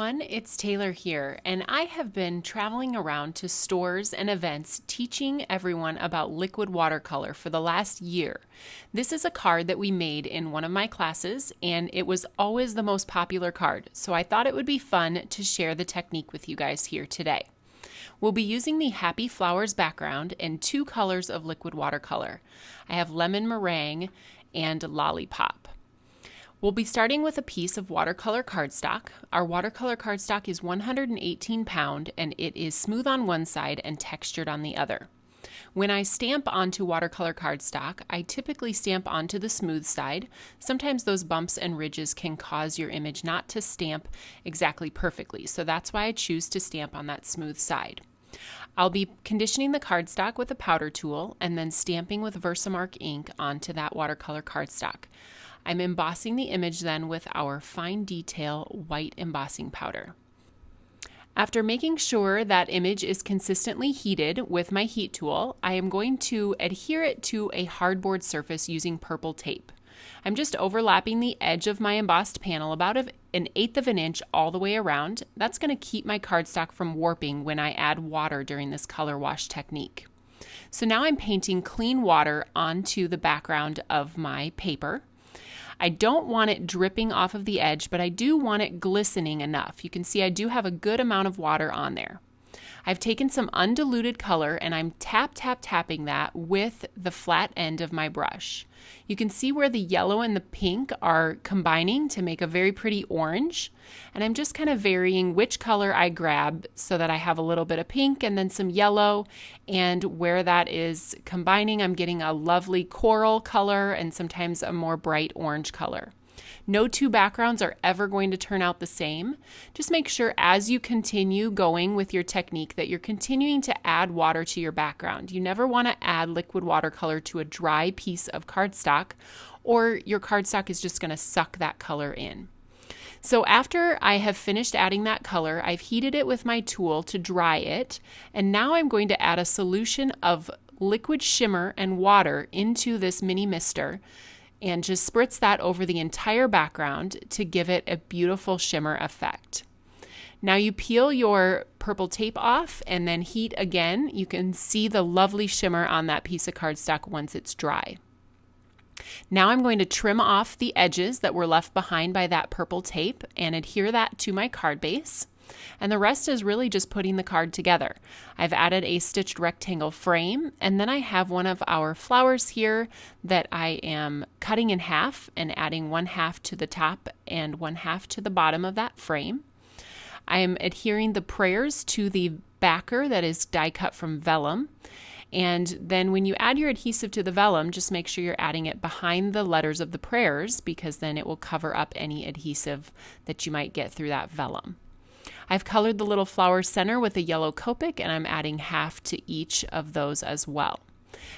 everyone, it's Taylor here, and I have been traveling around to stores and events teaching everyone about liquid watercolor for the last year. This is a card that we made in one of my classes, and it was always the most popular card, so I thought it would be fun to share the technique with you guys here today. We'll be using the Happy Flowers background and two colors of liquid watercolor. I have Lemon Meringue and Lollipop. We'll be starting with a piece of watercolor cardstock. Our watercolor cardstock is 118 pound and it is smooth on one side and textured on the other. When I stamp onto watercolor cardstock, I typically stamp onto the smooth side. Sometimes those bumps and ridges can cause your image not to stamp exactly perfectly, so that's why I choose to stamp on that smooth side. I'll be conditioning the cardstock with a powder tool and then stamping with Versamark ink onto that watercolor cardstock. I'm embossing the image then with our fine detail white embossing powder. After making sure that image is consistently heated with my heat tool, I am going to adhere it to a hardboard surface using purple tape. I'm just overlapping the edge of my embossed panel about 1/8 of an inch all the way around. That's going to keep my cardstock from warping when I add water during this color wash technique. So now I'm painting clean water onto the background of my paper. I don't want it dripping off of the edge, but I do want it glistening enough. You can see I do have a good amount of water on there. I've taken some undiluted color and I'm tapping that with the flat end of my brush. You can see where the yellow and the pink are combining to make a very pretty orange. And I'm just kind of varying which color I grab so that I have a little bit of pink and then some yellow. And where that is combining, I'm getting a lovely coral color and sometimes a more bright orange color. No two backgrounds are ever going to turn out the same. Just make sure as you continue going with your technique that you're continuing to add water to your background. You never want to add liquid watercolor to a dry piece of cardstock, or your cardstock is just going to suck that color in. So after I have finished adding that color, I've heated it with my tool to dry it, and now I'm going to add a solution of liquid shimmer and water into this mini mister and just spritz that over the entire background to give it a beautiful shimmer effect. Now you peel your purple tape off and then heat again. You can see the lovely shimmer on that piece of cardstock once it's dry. Now I'm going to trim off the edges that were left behind by that purple tape and adhere that to my card base. And the rest is really just putting the card together. I've added a stitched rectangle frame, and then I have one of our flowers here that I am cutting in half and adding 1/2 to the top and 1/2 to the bottom of that frame. I am adhering the prayers to the backer that is die cut from vellum. And then when you add your adhesive to the vellum, just make sure you're adding it behind the letters of the prayers, because then it will cover up any adhesive that you might get through that vellum. I've colored the little flower center with a yellow Copic, and I'm adding 1/2 to each of those as well.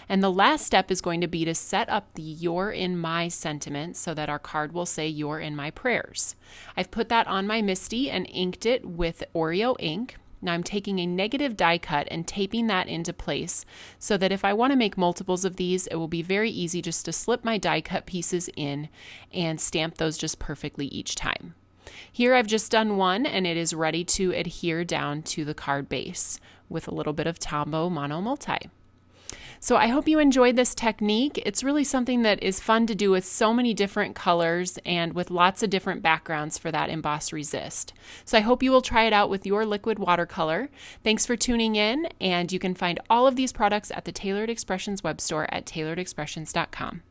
And the last step is going to be to set up the "You're in my" sentiment so that our card will say "You're in my prayers." I've put that on my MISTI and inked it with Oreo ink. Now I'm taking a negative die cut and taping that into place so that if I want to make multiples of these, it will be very easy just to slip my die cut pieces in and stamp those just perfectly each time. Here I've just done one and it is ready to adhere down to the card base with a little bit of Tombow Mono Multi. So I hope you enjoyed this technique. It's really something that is fun to do with so many different colors and with lots of different backgrounds for that emboss resist. So I hope you will try it out with your liquid watercolor. Thanks for tuning in, and you can find all of these products at the Taylored Expressions web store at tayloredexpressions.com.